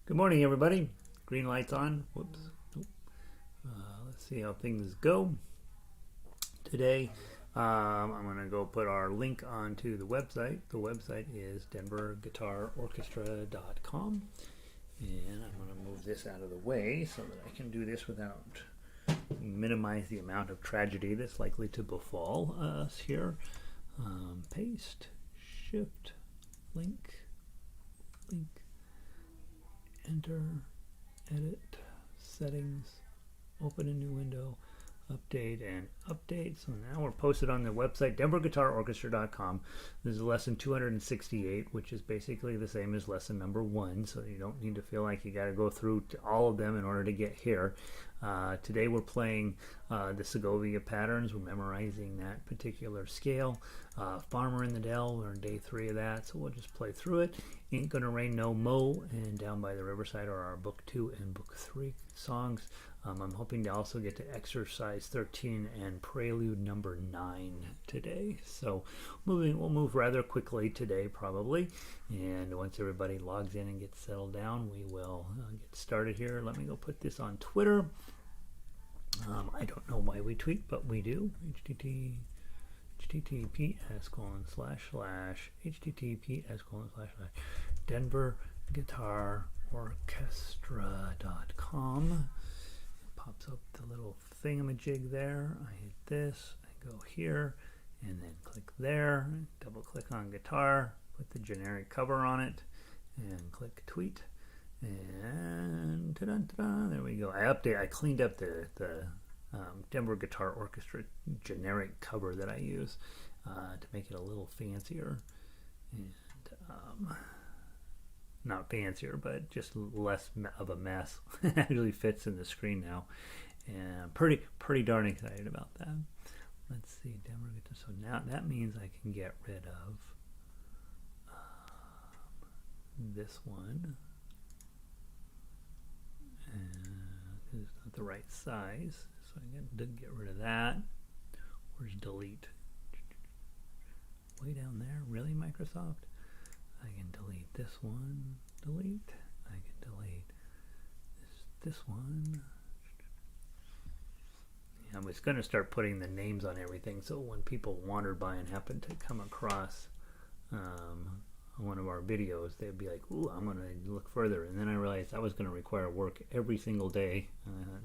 Good morning, everybody. Green light's on. Whoops. Nope. Let's see how things go. Today, I'm going to go put our link onto the website. The website is denverguitarorchestra.com. And I'm going to move this out of the way so that I can do this without minimize the amount of tragedy that's likely to befall us here. Paste, shift, link, enter, edit, settings, open a new window, update, and update. So now we're posted on the website, denverguitarorchestra.com. This is lesson 268, which is basically the same as lesson number 1, so you don't need to feel like you got to go through all of them in order to get here. Today we're playing the Segovia patterns. We're memorizing that particular scale. Farmer in the Dell, we're on day 3 of that, so we'll just play through it. Ain't Gonna Rain No Mo and Down by the Riverside are our book 2 and book 3 songs. I'm hoping to also get to exercise 13 and prelude number 9 today. So we'll move rather quickly today probably. And once everybody logs in and gets settled down, we will get started here. Let me go put this on Twitter. I don't know why we tweet, but we do. https://denverguitarorchestra.com. Pops up the little thingamajig there. I hit this, I go here, and then click there, double click on guitar, put the generic cover on it, and click tweet. And ta-da, there we go. I cleaned up the Denver Guitar Orchestra generic cover that I use to make it a little fancier. And not fancier, but just less of a mess. It actually fits in the screen now, and pretty darn excited about that. Let's see, Denver Guitar. So now that means I can get rid of this one, and it's not the right size, so I did get rid of that. Where's delete? Way down there, really, Microsoft? I can delete this one, delete. I can delete this one. Yeah, I was going to start putting the names on everything, so when people wandered by and happened to come across one of our videos, they'd be like, ooh, I'm going to look further. And then I realized that was going to require work every single day.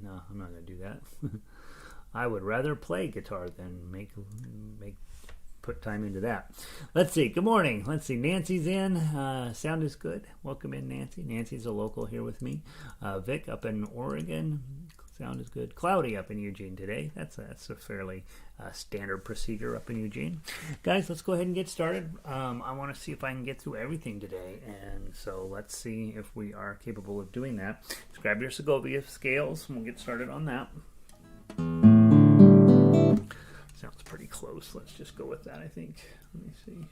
No, I'm not going to do that. I would rather play guitar than put time into that. Let's see. Good morning. Let's see. Nancy's in. Sound is good. Welcome in, Nancy. Nancy's a local here with me. Vic up in Oregon. Sound is good. Cloudy up in Eugene today. That's a fairly standard procedure up in Eugene. Guys, let's go ahead and get started. I want to see if I can get through everything today, and so let's see if we are capable of doing that. Just grab your Segovia scales, and we'll get started on that. Sounds pretty close. Let's just go with that, I think. Let me see.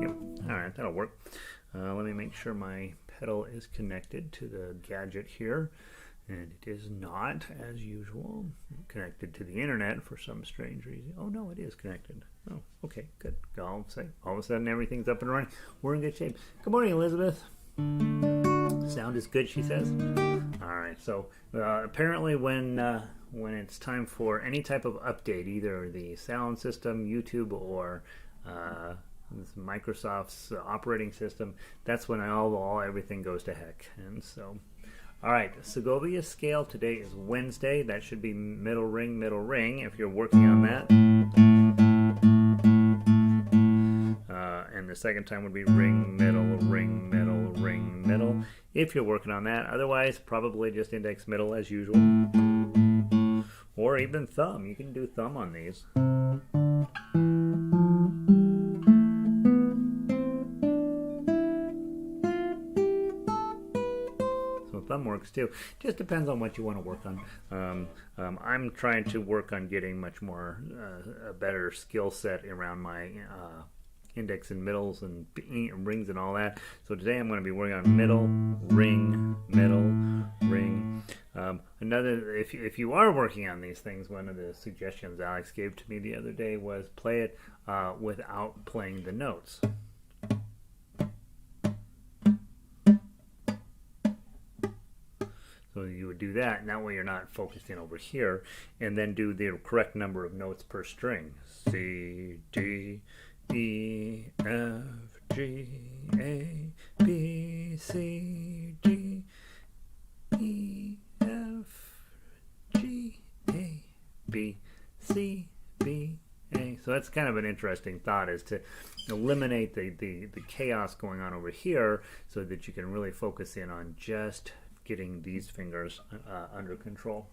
Yep. All right, that'll work. Let me make sure my pedal is connected to the gadget here. And it is not, as usual, connected to the internet for some strange reason. Oh, no, it is connected. Oh, okay, good. All of a sudden, everything's up and running. We're in good shape. Good morning, Elizabeth. Sound is good, she says. All right, so apparently when it's time for any type of update, either the sound system, YouTube, or Microsoft's operating system, that's when everything goes to heck. And so... all right, Segovia scale today is Wednesday. That should be middle ring if you're working on that. And the second time would be ring, middle if you're working on that. Otherwise, probably just index middle as usual. Or even thumb. You can do thumb on these. Thumb works too. Just depends on what you want to work on. I'm trying to work on getting much more a better skill set around my index and middles and rings and all that. So today I'm going to be working on middle, ring, ring. If you are working on these things, one of the suggestions Alex gave to me the other day was play it without playing the notes. So you would do that, and that way you're not focused in over here, and then do the correct number of notes per string. C, D, E, F, G, A, B, C, D, E, F, G, A, B, C, B, A. So that's kind of an interesting thought, is to eliminate the chaos going on over here so that you can really focus in on just getting these fingers under control.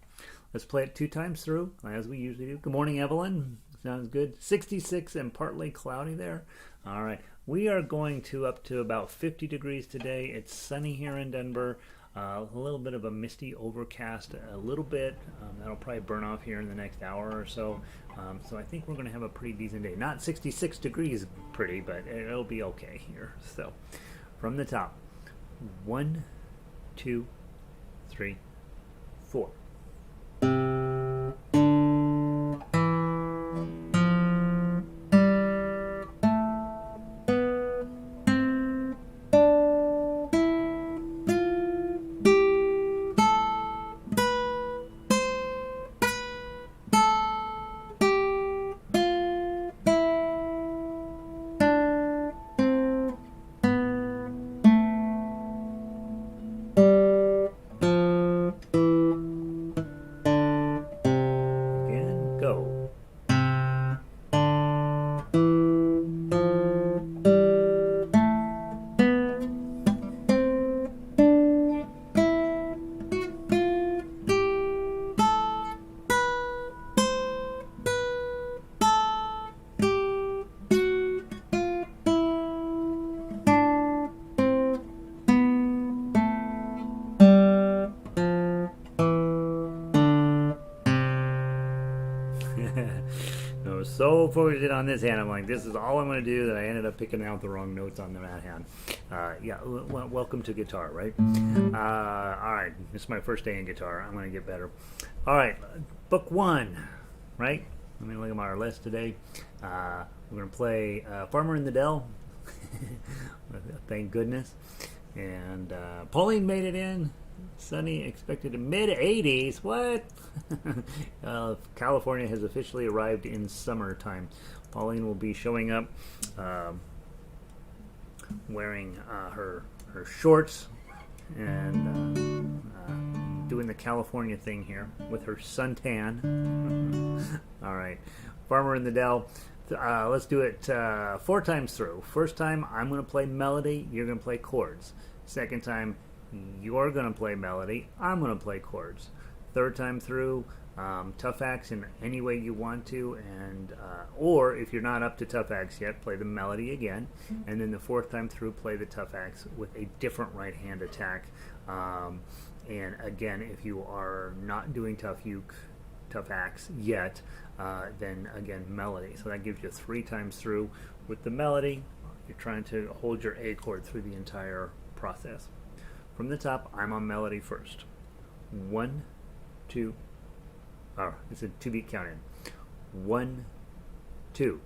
Let's play it 2 times through, as we usually do. Good morning, Evelyn. Sounds good. 66 and partly cloudy there. All right. We are going up to about 50 degrees today. It's sunny here in Denver. A little bit of a misty overcast, a little bit. That'll probably burn off here in the next hour or so. So I think we're going to have a pretty decent day. Not 66 degrees pretty, but it'll be okay here. So from the top, 1, 2, 3, 4. I was so focused on this hand. I'm like, this is all I'm going to do, that I ended up picking out the wrong notes on that hand. Welcome to guitar, right? All right, this is my first day in guitar. I'm going to get better. All right, book 1, right? Let me look at our list today. We're going to play Farmer in the Dell. Thank goodness. And Pauline made it in. Sunny, expected in mid-80s. What? California has officially arrived in summertime. Pauline will be showing up wearing her shorts and doing the California thing here with her suntan. All right. Farmer in the Dell. Let's do it 4 times through. First time, I'm going to play melody. You're going to play chords. Second time, you're going to play melody. I'm going to play chords. Third time through, tough acts in any way you want to, and or if you're not up to tough acts yet, play the melody again. And then the 4th time through, play the tough acts with a different right hand attack. And again, if you are not doing tough acts yet, then again melody. So that gives you 3 times through with the melody. You're trying to hold your A chord through the entire process. From the top, I'm on melody first. 1, 2. Oh, it's a 2-beat count in. 1, 2.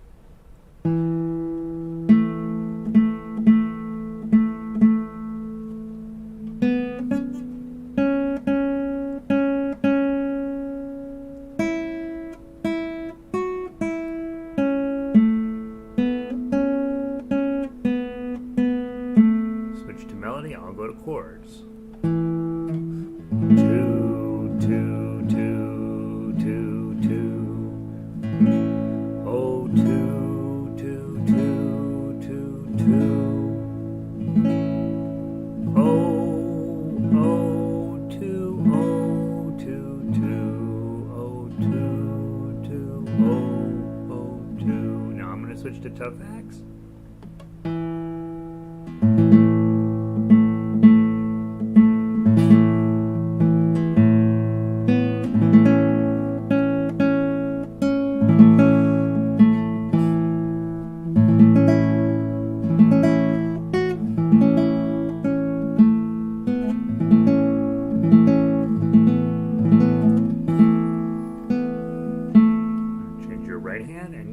Switch to melody, I'll go to chords. 2, 2, 2, 2, 2. Oh, 2, 2, 2, 2, 2. Oh, oh, 2, oh, 2, 2, oh, 2, 2, oh, oh, 2. Now I'm going to switch to tough acts.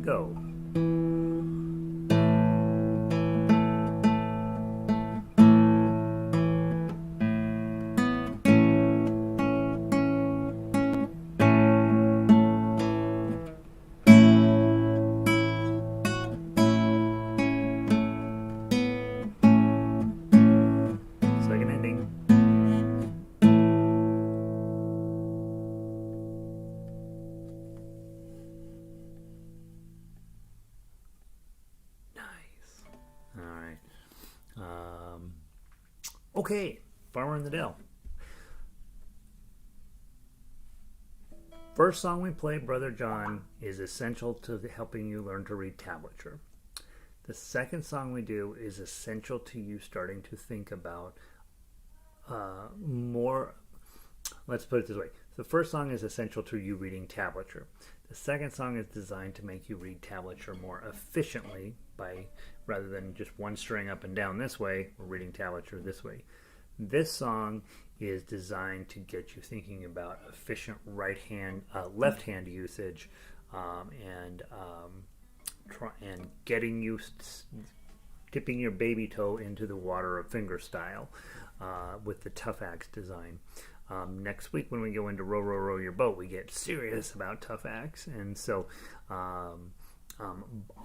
and go. Second ending. Nice. All right. Okay, Farmer in the Dell. First song we play, Brother John, is essential to helping you learn to read tablature. The second song we do is essential to you starting to think about more. Let's put it this way. The first song is essential to you reading tablature. The second song is designed to make you read tablature more efficiently by, rather than just one string up and down this way, we're reading tablature this way. This song is designed to get you thinking about efficient left hand usage, and getting you dipping your baby toe into the water of finger style with the Tough Axe design. Next week when we go into Row, Row, Row Your Boat, we get serious about Tough Axe. And so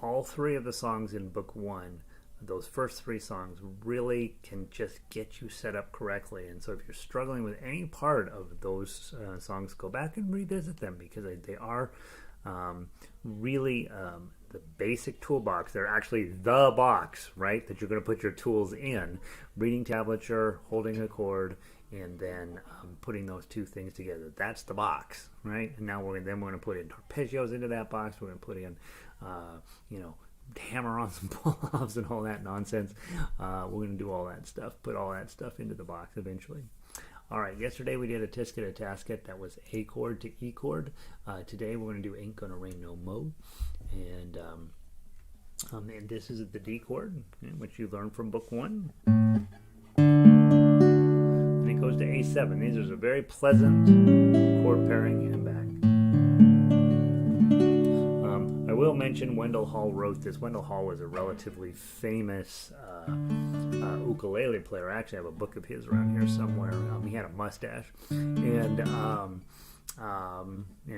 all three of the songs in Book 1, those first three songs really can just get you set up correctly. And so if you're struggling with any part of those songs, go back and revisit them, because they are really the basic toolbox. They're actually the box, right, that you're going to put your tools in. Reading tablature, holding a chord, and then putting those two things together. That's the box, right? And now we're going to put in arpeggios into that box. We're going to put in, hammer on some pull-offs and all that nonsense. We're going to do all that stuff, put all that stuff into the box eventually. All right, yesterday we did a tisket, a tasket. That was A chord to E chord. Today we're going to do Ain't Gonna Rain No Mo. And this is the D chord, which you learned from Book 1. And it goes to A7. These are a very pleasant chord pairing and back. I will mention Wendell Hall wrote this. Wendell Hall was a relatively famous ukulele player. I actually have a book of his around here somewhere. He had a mustache, and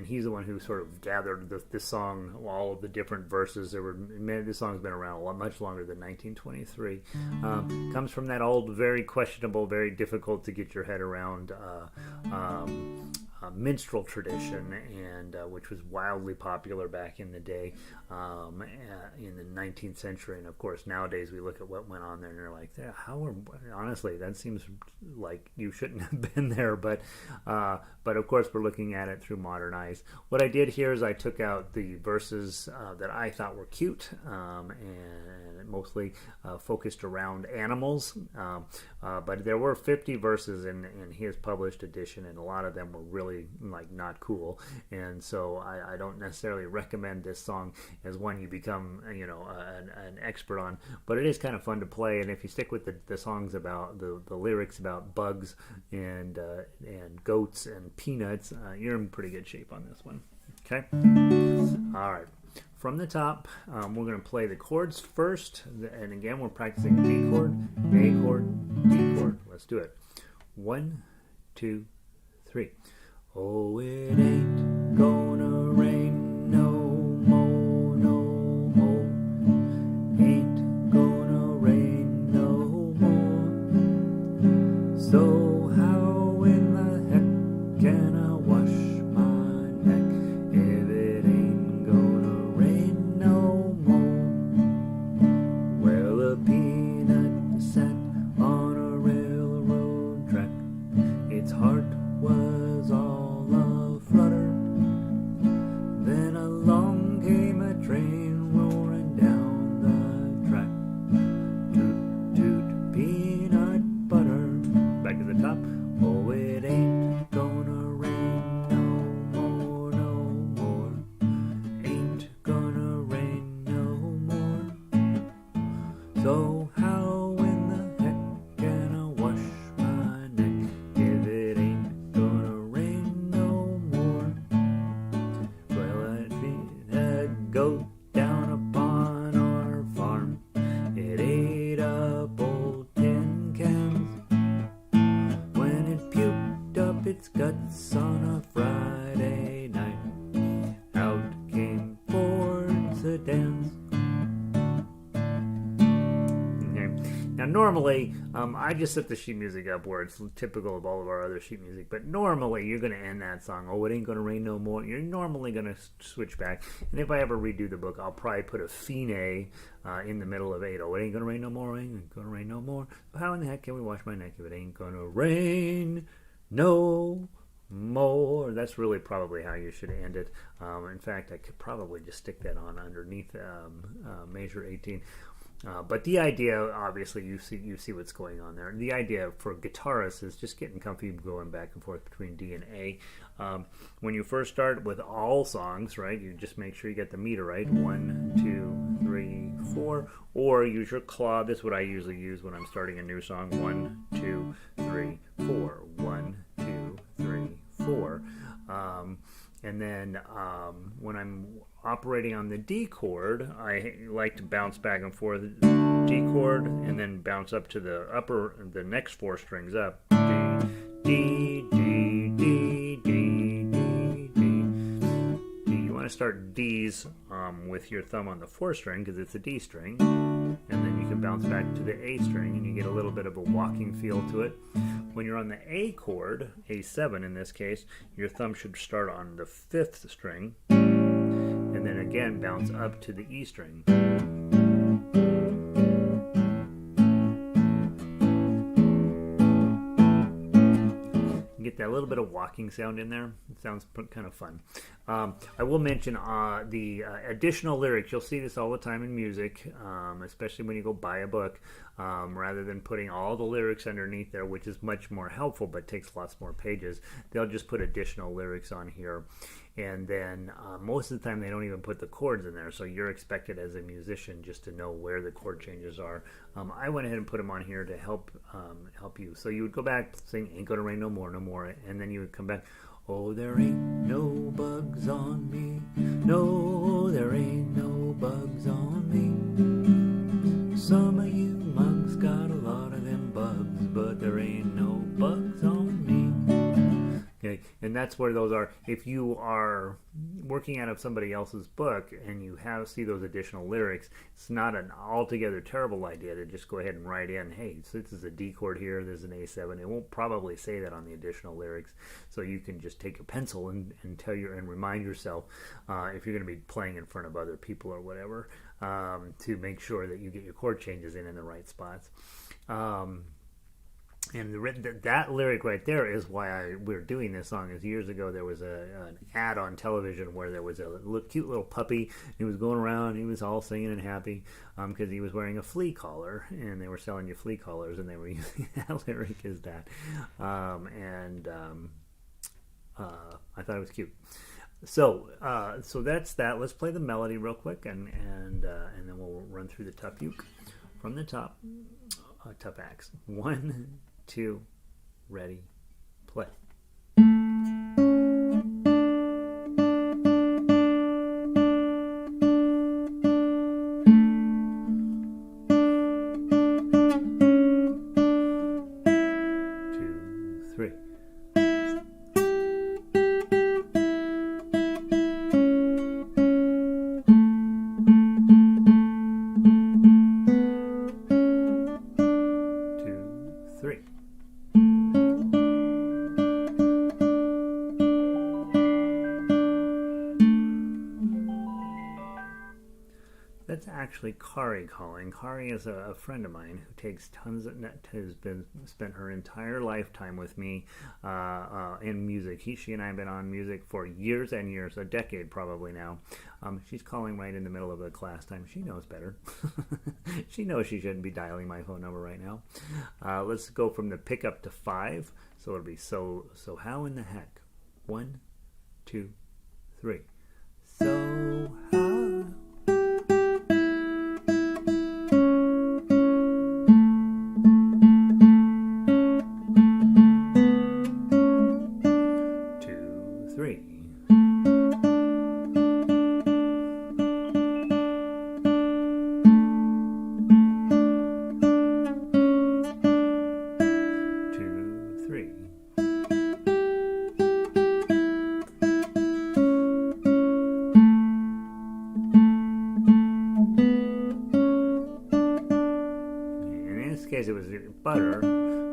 he's the one who sort of gathered this song, all of the different verses. This song's been around much longer than 1923. Comes from that old, very questionable, very difficult to get your head around minstrel tradition, and which was wildly popular back in the day, in the 19th century. And of course nowadays we look at what went on there and you're like, honestly, that seems like you shouldn't have been there, but of course we're looking at it through modern eyes. What I did here is I took out the verses that I thought were cute, and mostly focused around animals, but there were 50 verses in his published edition, and a lot of them were really not cool, and so I don't necessarily recommend this song as one you become an expert on, but it is kind of fun to play. And if you stick with the songs about the lyrics about bugs and goats and peanuts, you're in pretty good shape on this one. Okay, all right. From the top, we're going to play the chords first, and again we're practicing D chord, A chord, D chord. Let's do it. 1, 2, 3. Oh, it ain't gonna rain no more, no more. Ain't gonna rain no more. So how in the heck can I wash my neck if it ain't gonna rain no more? Well, a peanut sat on a railroad track. Its heart was all flutter. Then along came a train roaring down the track. Toot toot peanut butter. Back to the top. Oh, it ain't gonna rain no more, no more. Ain't gonna rain no more. So how in the heck can I wash my neck if it ain't gonna rain no more? Well, I go normally, I just set the sheet music up where it's typical of all of our other sheet music, but normally you're going to end that song, oh, it ain't going to rain no more. You're normally going to switch back. And if I ever redo the book, I'll probably put a fine in the middle of 8. Oh, it ain't going to rain no more, ain't going to rain no more. How in the heck can we wash my neck if it ain't going to rain no more? That's really probably how you should end it. In fact, I could probably just stick that on underneath measure 18. But the idea, obviously, you see what's going on there. The idea for guitarists is just getting comfy going back and forth between D and A. When you first start with all songs, right, you just make sure you get the meter right. 1, 2, 3, 4. Or use your claw. This is what I usually use when I'm starting a new song. 1, 2, 3, 4. 1, 2, 3, 4. And then when I'm operating on the D chord, I like to bounce back and forth D chord and then bounce up to the next 4 strings up. D, D, D, D, D, D, D. You want to start Ds with your thumb on the 4th string because it's a D string. And then you can bounce back to the A string and you get a little bit of a walking feel to it. When you're on the A chord, A7 in this case, your thumb should start on the 5th string and then again bounce up to the E string. Get that little bit of walking sound in there. It sounds kind of fun. I will mention the additional lyrics. You'll see this all the time in music, especially when you go buy a book, rather than putting all the lyrics underneath there, which is much more helpful but takes lots more pages. They'll just put additional lyrics on here. And then most of the time they don't even put the chords in there, so you're expected as a musician just to know where the chord changes are. I went ahead and put them on here to help you. So you would go back, sing "Ain't Gonna Rain No More, No More," and then you would come back, "Oh, there ain't no bugs on me. No, there ain't no bugs on me. Some of you monks got a lot of them bugs, but there ain't no bugs on me." Okay, and that's where those are. If you are working out of somebody else's book and you see those additional lyrics, it's not an altogether terrible idea to just go ahead and write in, hey, so this is a D chord here, there's an A7. It won't probably say that on the additional lyrics, so you can just take a pencil and remind yourself if you're going to be playing in front of other people or whatever, to make sure that you get your chord changes in the right spots. And that lyric right there is why we're doing this song. Is years ago there was an ad on television where there was a cute little puppy. He was going around. He was all singing and happy because he was wearing a flea collar, and they were selling you flea collars, and they were using that lyric as that. I thought it was cute. So that's that. Let's play the melody real quick, and then we'll run through the tup uke from the top. Tup axe. 1, 2, ready, play. 2, 3. That's actually Kari calling. Kari is a friend of mine who takes has spent her entire lifetime with me in music. She and I have been on music for years and years, a decade probably now. She's calling right in the middle of the class time. She knows better. She knows she shouldn't be dialing my phone number right now. Let's go from the pickup to 5. So it'll be so how in the heck? 1, 2, 3. So how. 3. 2, 3. butter,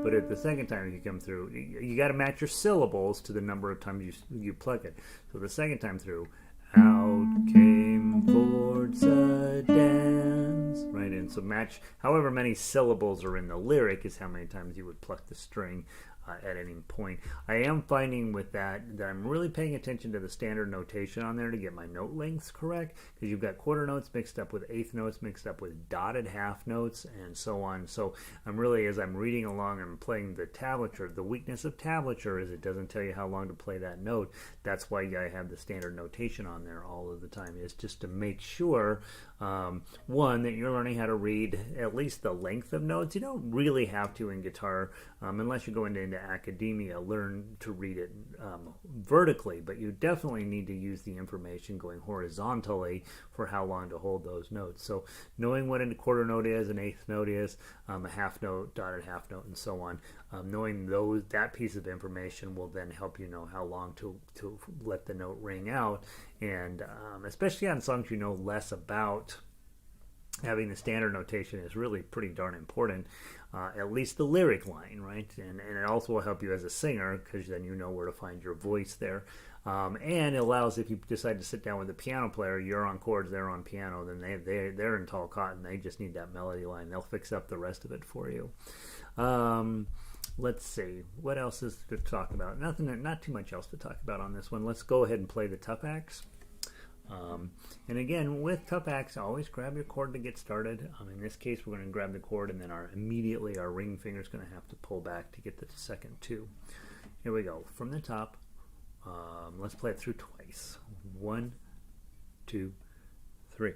but at the second time you come through, you got to match your syllables to the number of times you pluck it. So the second time through, out came Ford Sedans, right? And so match however many syllables are in the lyric is how many times you would pluck the string at any point. I am finding with that I'm really paying attention to the standard notation on there to get my note lengths correct, because you've got quarter notes mixed up with eighth notes mixed up with dotted half notes and so on. So I'm really, as I'm reading along and playing the tablature, the weakness of tablature is it doesn't tell you how long to play that note. That's why I have the standard notation on there all of the time, is just to make sure one, that you're learning how to read at least the length of notes. You don't really have to in guitar, unless you go into academia, learn to read it vertically, but you definitely need to use the information going horizontally for how long to hold those notes. So knowing what a quarter note is, an eighth note is, a half note, dotted half note, and so on, knowing that piece of information will then help you know how long to let the note ring out. And especially on songs you know less about, having the standard notation is really pretty darn important, at least the lyric line, right? And it also will help you as a singer, because then you know where to find your voice there. And it allows, if you decide to sit down with a piano player, you're on chords, they're on piano, then they're in tall cotton. They just need that melody line. They'll fix up the rest of it for you. Let's see, what else is to talk about? Not too much else to talk about on this one. Let's go ahead and play the tough axe. And again, with tough axe, always grab your chord to get started. In this case, we're going to grab the chord, and then immediately our ring finger is going to have to pull back to get the second two. Here we go. From the top, let's play it through twice. 1, 2, 3.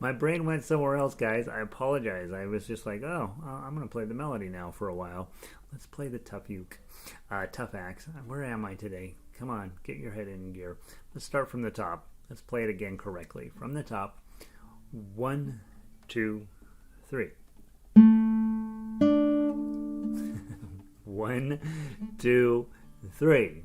My brain went somewhere else, guys. I apologize. I was just like, oh, I'm going to play the melody now for a while. Let's play the tough axe. Where am I today? Come on, get your head in gear. Let's start from the top. Let's play it again correctly. From the top. 1, 2, 3. 1, 2, 3.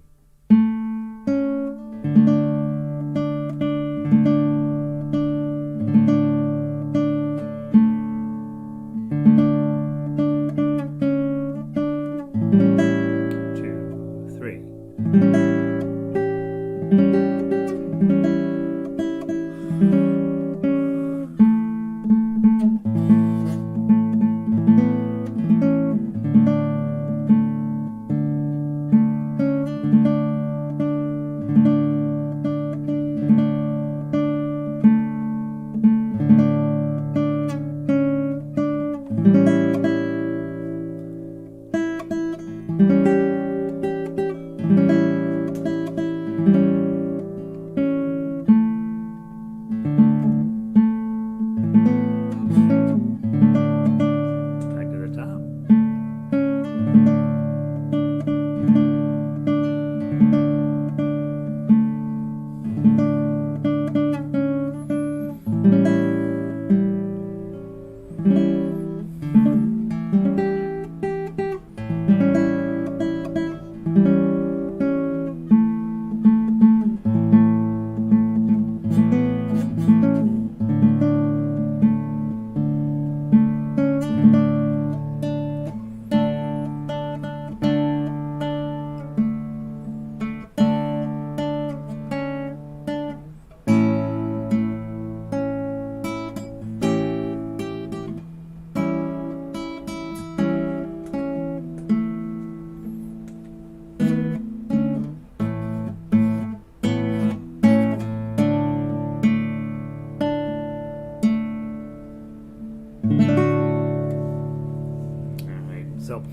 So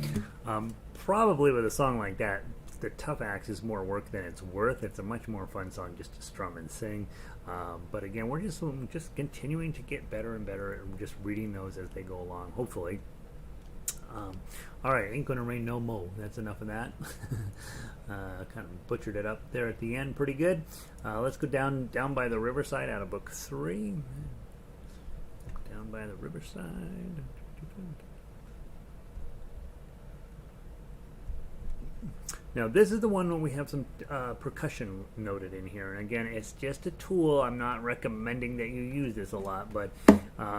probably with a song like that, the Tough Axe is more work than it's worth. It's a much more fun song just to strum and sing. But again, we're just continuing to get better and better and just reading those as they go along, hopefully. All right, Ain't Gonna Rain No Mo. That's enough of that. Kind of butchered it up there at the end pretty good. Let's go down by the Riverside out of book 3. Down by the Riverside. Now this is the one where we have some percussion noted in here, and again, it's just a tool. I'm not recommending that you use this a lot, but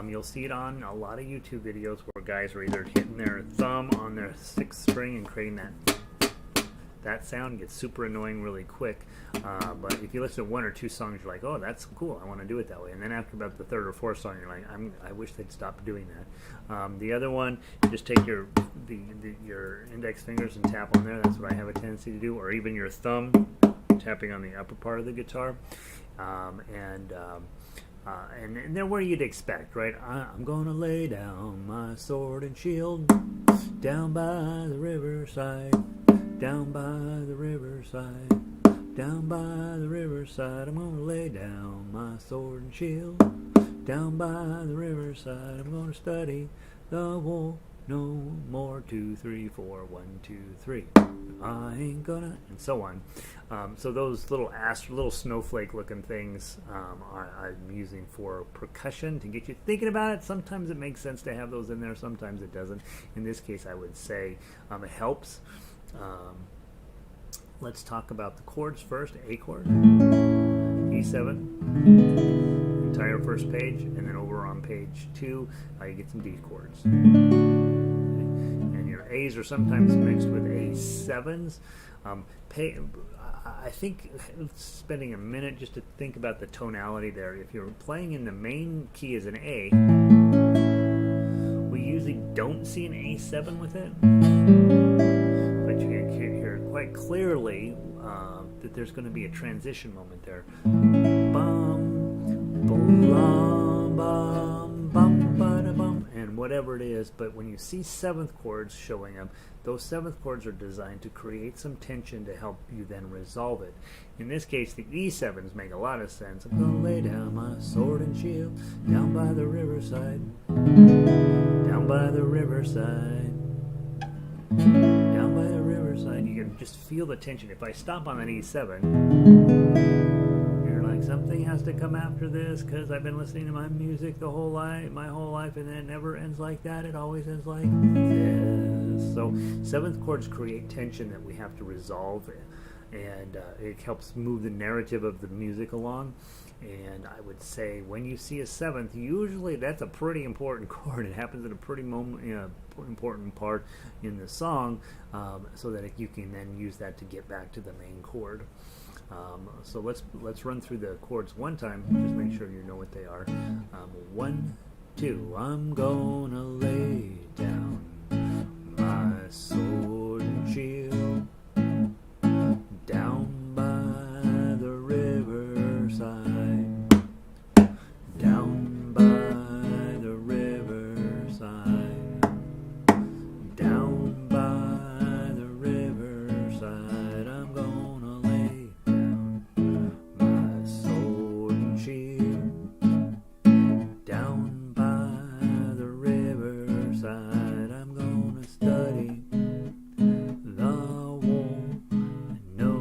you'll see it on a lot of YouTube videos where guys are either hitting their thumb on their 6th string and creating that sound. Gets super annoying really quick, but if you listen to 1 or 2 songs, you're like, oh, that's cool, I want to do it that way. And then after about the 3rd or 4th song, you're like, I wish they'd stop doing that. The other one, you just take your index fingers and tap on there. That's what I have a tendency to do, or even your thumb tapping on the upper part of the guitar, and they're where you'd expect, right? I'm gonna lay down my sword and shield down by the riverside, down by the riverside, down by the riverside. I'm gonna lay down my sword and shield down by the riverside. I'm gonna study the war no more. 2, 3, 4, 1, 2, 3. I ain't gonna, and so on. So those little snowflake looking things I'm using for percussion to get you thinking about it. Sometimes it makes sense to have those in there, sometimes it doesn't. In this case, I would say it helps. Let's talk about the chords first. A chord, E7, entire first page, and then over on page 2, you get some D chords. And your A's are sometimes mixed with A7s. I think spending a minute just to think about the tonality there. If you're playing in the main key as an A, we usually don't see an A7 with it, but you can hear quite clearly that there's going to be a transition moment there. Bum, bum, bum, bum, bada, bum, and whatever it is. But when you see 7th chords showing up, those 7th chords are designed to create some tension to help you then resolve it. In this case, the E7s make a lot of sense. I'm gonna lay down my sword and shield down by the riverside, down by the riverside, down by the riverside. You can just feel the tension. If I stop on that E7, you're like, something has to come after this because I've been listening to my music my whole life, and then it never ends like that. It always ends like this. So 7th chords create tension that we have to resolve, and it helps move the narrative of the music along. And I would say when you see a 7th, usually that's a pretty important chord. It happens at a pretty important part in the song, so that you can then use that to get back to the main chord. So let's run through the chords one time. Just make sure you know what they are. 1, 2. I'm gonna lay down my sword and shield down by the riverside, down by the riverside, down by the riverside. I'm gonna lay down my sword and shield down by the riverside. I'm gonna study the war no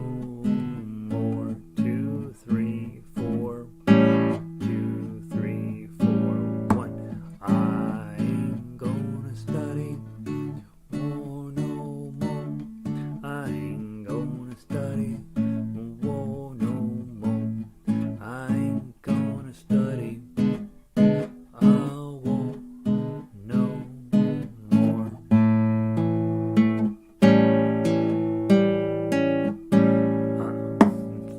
more. 2, 3, 4, 2, 3, 4, 1. I ain't gonna study war no more. I ain't gonna study war no more. I ain't gonna study war no more.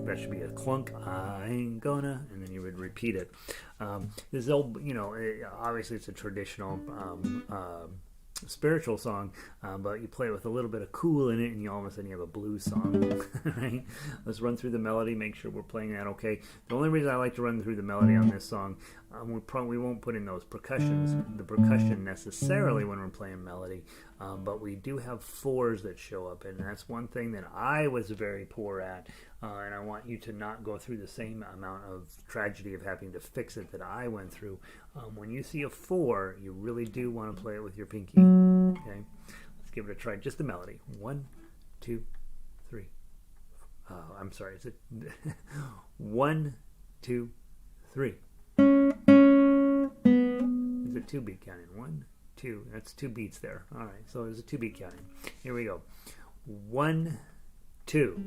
That should be a clunk. I ain't gonna, and then you would repeat it. This old, obviously it's a traditional spiritual song, but you play it with a little bit of cool in it, and you all of a sudden you have a blues song. Right? Let's run through the melody, make sure we're playing that okay. The only reason I like to run through the melody on this song, we won't put in those the percussion necessarily when we're playing melody, but we do have fours that show up, and that's one thing that I was very poor at, and I want you to not go through the same amount of tragedy of having to fix it that I went through. When you see a four, you really do want to play it with your pinky. Okay, let's give it a try. Just the melody. 1, 2, 3. I'm sorry. Is it 1, 2, 3? It's a 2-beat counting. 1, 2. That's 2 beats there. All right. So there's a 2-beat counting. Here we go. 1, 2.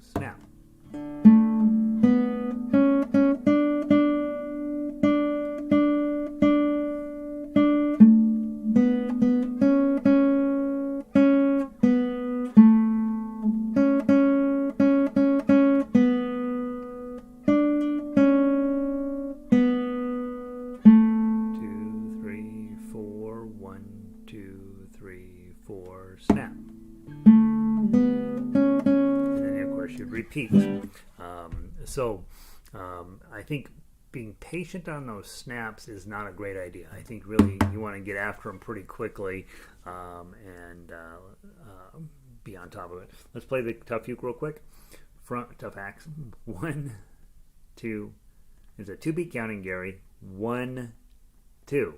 Snap. Snap. And then of course you'd repeat. I think being patient on those snaps is not a great idea. I think really you want to get after them pretty quickly and be on top of it. Let's play the tough uke real quick. Front tough axe. 1, 2. It's a 2-beat counting, Gary. 1, 2.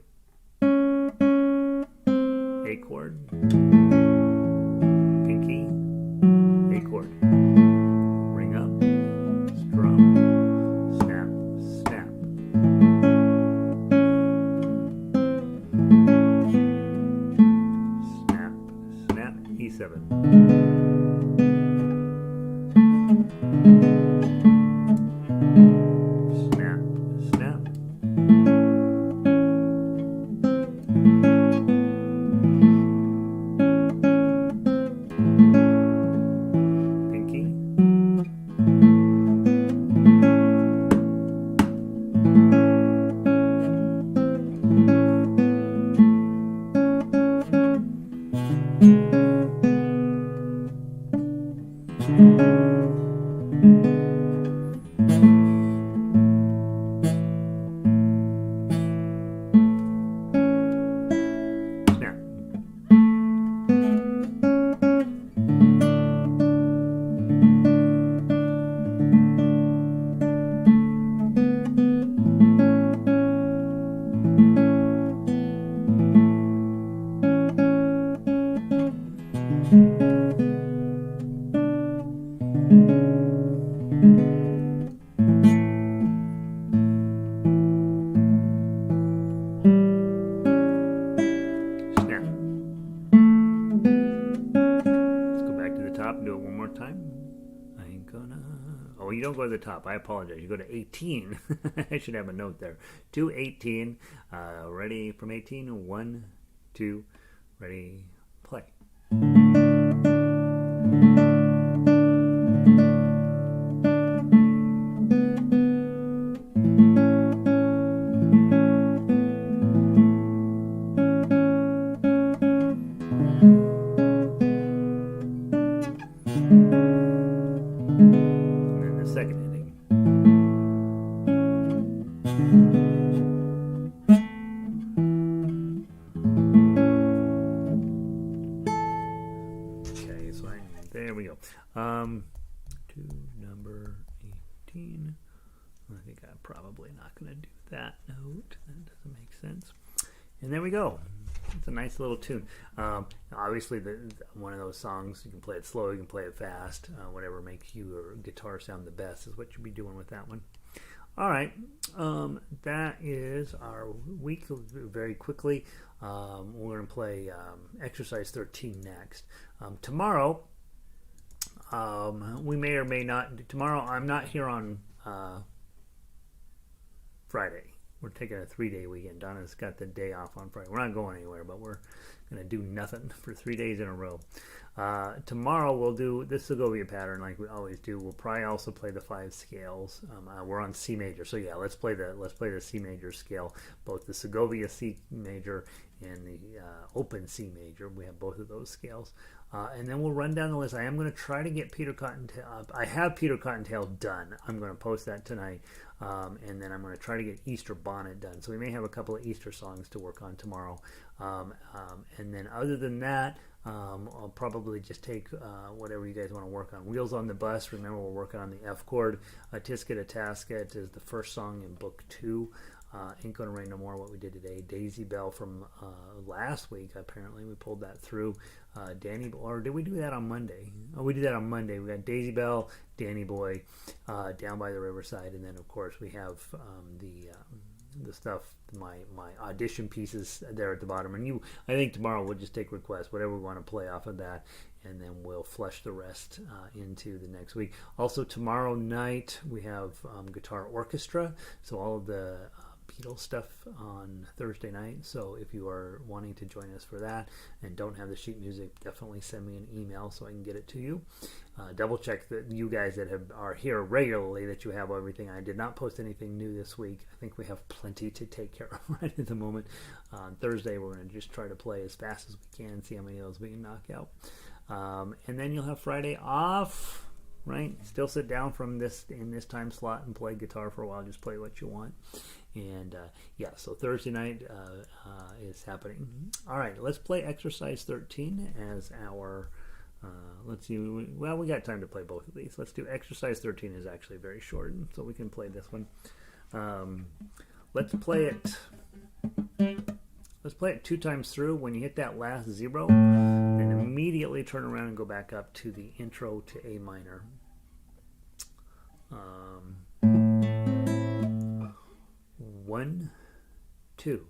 A chord, pinky, A chord, ring up, strum, snap, snap, snap, snap, E7. Snap, snap. Oh, you don't go to the top. I apologize. You go to 18. I should have a note there. To 18. Ready from 18. 1, 2. Ready. Play. There we go. To number 18. I think I'm probably not going to do that note. That doesn't make sense. And there we go. It's a nice little tune. Obviously, one of those songs, you can play it slow, you can play it fast. Whatever makes your guitar sound the best is what you'll be doing with that one. All right. That is our week very quickly. We're going to play exercise 13 next. Tomorrow, we may or may not. Tomorrow, I'm not here on Friday. We're taking a 3-day weekend. Donna's got the day off on Friday. We're not going anywhere, but we're going to do nothing for 3 days in a row. Tomorrow we'll do the Segovia pattern like we always do. We'll probably also play the 5 scales. We're on C major, so yeah, let's play the C major scale, both the Segovia C major and the open C major. We have both of those scales. And then we'll run down the list. I am going to try to get Peter Cottontail up. I have Peter Cottontail done. I'm going to post that tonight. And then I'm going to try to get Easter Bonnet done. So we may have a couple of Easter songs to work on tomorrow. And then other than that, I'll probably just take whatever you guys want to work on. Wheels on the Bus. Remember, we're working on the F chord. Tisket a Tasket is the first song in Book 2. Ain't Gonna Rain No More, what we did today. Daisy Bell from last week, apparently. We pulled that through. Danny, or did we do that on Monday? Oh, we did that on Monday. We got Daisy Bell, Danny Boy, Down by the Riverside, and then, of course, we have the stuff, my audition pieces there at the bottom. And I think tomorrow we'll just take requests, whatever we want to play off of that, and then we'll flush the rest into the next week. Also, tomorrow night we have guitar orchestra, so all of the Beatles stuff on Thursday night. So if you are wanting to join us for that and don't have the sheet music, definitely send me an email so I can get it to you. Double check that you guys that are here regularly, that you have everything. I did not post anything new this week. I think we have plenty to take care of right at the moment. On Thursday we're going to just try to play as fast as we can, see how many of those we can knock out. And then you'll have Friday off, right? Still sit down in this time slot and play guitar for a while. Just play what you want. And so Thursday night is happening. All right, let's play exercise 13 as our, let's see, we got time to play both of these. Let's do exercise 13 is actually very short, so we can play this one. Let's play it 2 times through. When you hit that last 0, then immediately turn around and go back up to the intro to A minor. 1, 2.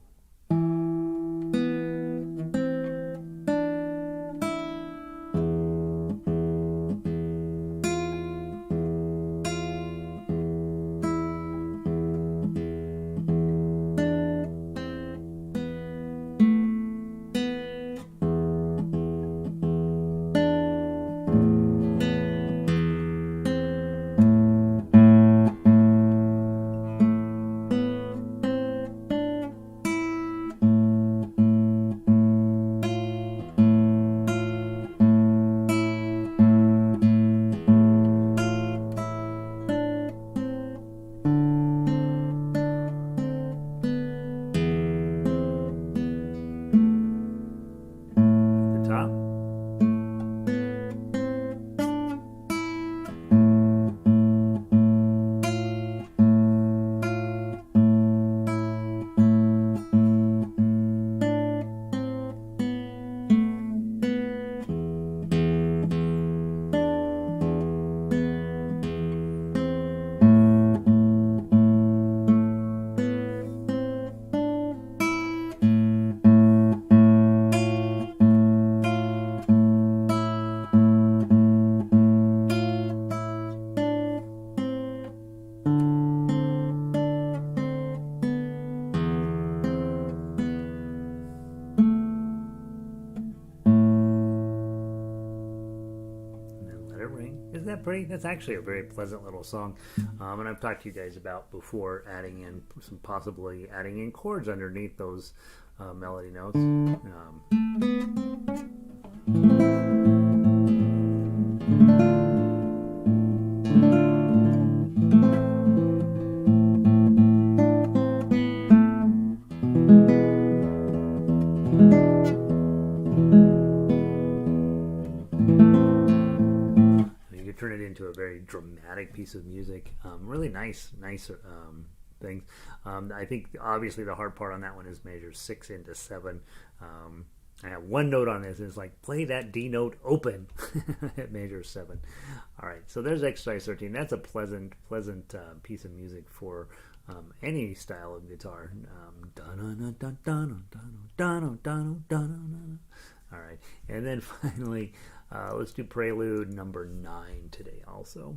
Pretty. That's actually a very pleasant little song, and I've talked to you guys about before possibly adding in chords underneath those melody notes. Turn it into a very very dramatic piece of music. Really nice things. I think obviously the hard part on that one is measures 6 into 7. I have one note on this. It's like, play that D note open at major 7. All right, so there's exercise 13. That's a pleasant piece of music for any style of guitar. All right, and then finally, let's do Prelude number 9 today also.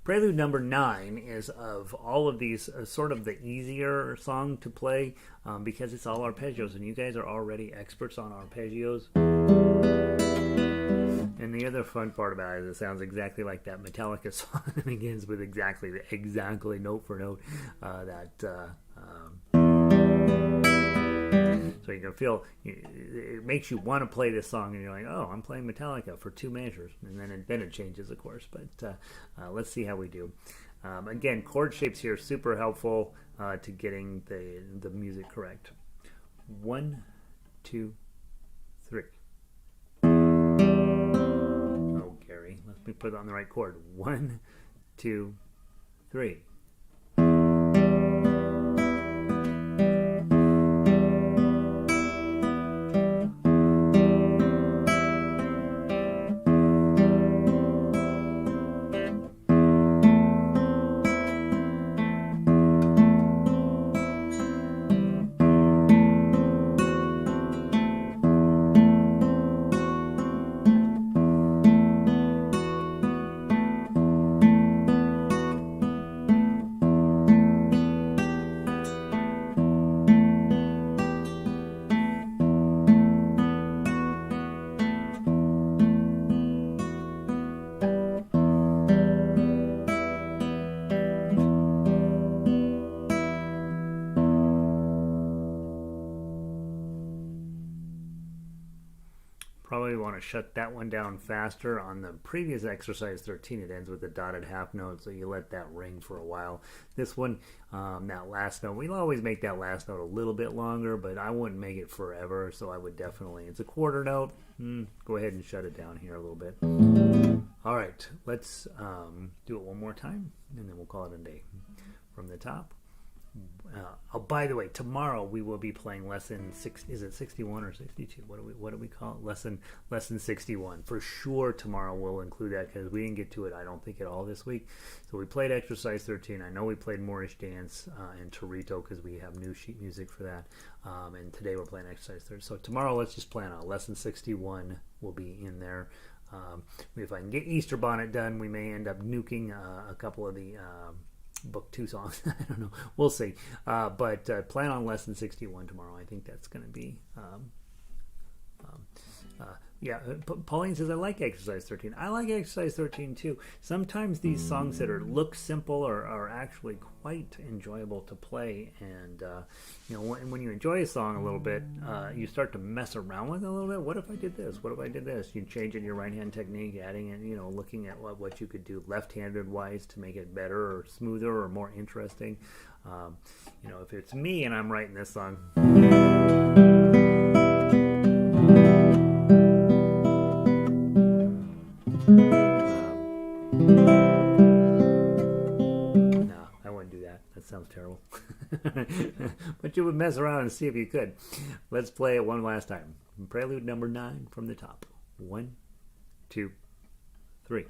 Prelude number 9 is of all of these sort of the easier song to play because it's all arpeggios, and you guys are already experts on arpeggios. And the other fun part about it is it sounds exactly like that Metallica song. It begins with exactly note for note so you can feel it makes you want to play this song, and you're like, oh, I'm playing Metallica for 2 measures, and then it changes, of course. But let's see how we do. Again, chord shapes here super helpful to getting the music correct. 1, 2, 3. Oh, Gary, let me put it on the right chord. 1, 2, 3. Probably want to shut that one down faster. On the previous exercise 13, it ends with a dotted half note, so you let that ring for a while. This one, that last note, we'll always make that last note a little bit longer, but I wouldn't make it forever, so I would definitely, it's a quarter note. Go ahead and shut it down here a little bit. All right, let's do it one more time, and then we'll call it a day. From the top. Oh, by the way, tomorrow we will be playing lesson 6. Is it 61 or 62? What do we call it? Lesson 61. For sure tomorrow we'll include that because we didn't get to it, I don't think, at all this week. So we played exercise 13. I know we played Moorish Dance and Torito because we have new sheet music for that. And today we're playing exercise 13. So tomorrow let's just plan on lesson 61 will be in there. If I can get Easter Bonnet done, we may end up nuking a couple of the book 2 songs. I don't know. We'll see. But plan on lesson 61 tomorrow. I think that's going to be... Pauline says, I like exercise 13. I like exercise 13 too. Sometimes these songs that look simple are actually quite enjoyable to play. And, when you enjoy a song a little bit, you start to mess around with it a little bit. What if I did this? What if I did this? You change in your right hand technique, adding in, looking at what you could do left-handed wise to make it better or smoother or more interesting. If it's me and I'm writing this song... No, I wouldn't do that. That sounds terrible. But you would mess around and see if you could. Let's play it one last time. Prelude number 9 from the top. 1, 2, 3.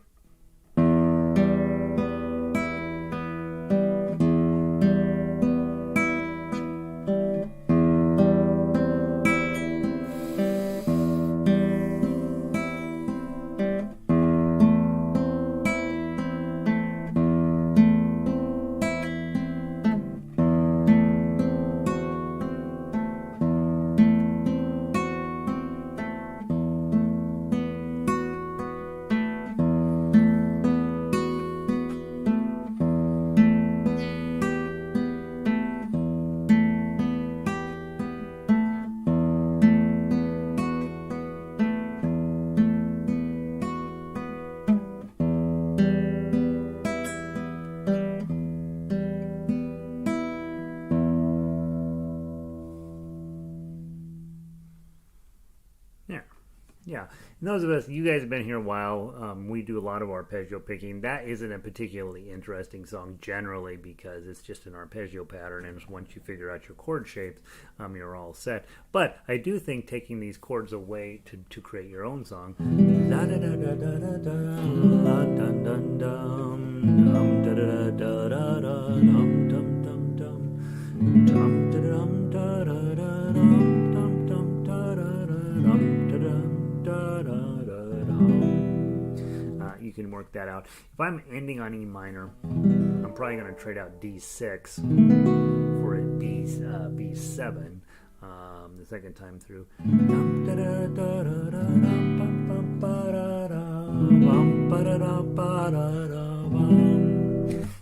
And those of us, you guys have been here a while. We do a lot of arpeggio picking. That isn't a particularly interesting song generally because it's just an arpeggio pattern, and once you figure out your chord shapes, you're all set. But I do think taking these chords away to create your own song. Da da da da da da da, dun dun dum, da da da da da, dum dum dum dum, dum da dum da da da dum dum dum da da da dum da dum da da da dum. You can work that out. If I'm ending on E minor, I'm probably going to trade out D6 for a B7 the second time through.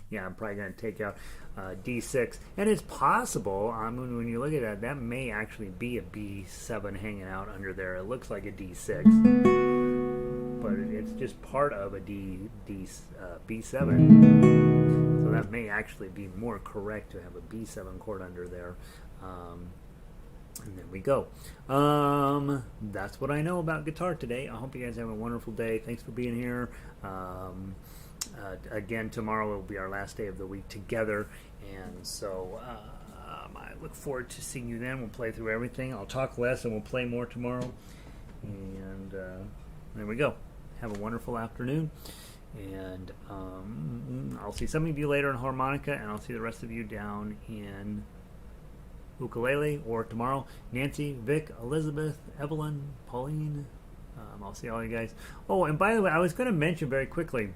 Yeah, I'm probably going to take out D6. And it's possible, when you look at that, that may actually be a B7 hanging out under there. It looks like a D6. But it's just part of a B7. So that may actually be more correct to have a B7 chord under there. And there we go. That's what I know about guitar today. I hope you guys have a wonderful day. Thanks for being here. Again, tomorrow will be our last day of the week together. And so I look forward to seeing you then. We'll play through everything. I'll talk less and we'll play more tomorrow. And there we go. Have a wonderful afternoon. And I'll see some of you later in harmonica, and I'll see the rest of you down in ukulele or tomorrow. Nancy, Vic, Elizabeth, Evelyn, Pauline. I'll see all you guys. Oh, and by the way, I was going to mention very quickly,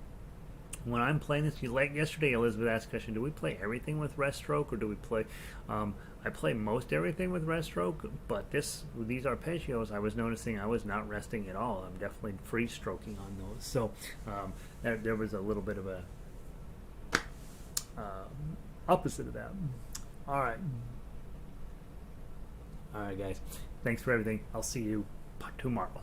when I'm playing this, like yesterday, Elizabeth asked a question, do we play everything with rest stroke, or do we play, I play most everything with rest stroke, but these arpeggios, I was noticing I was not resting at all. I'm definitely free stroking on those. So there was a little bit of a opposite of that. All right, guys. Thanks for everything. I'll see you tomorrow.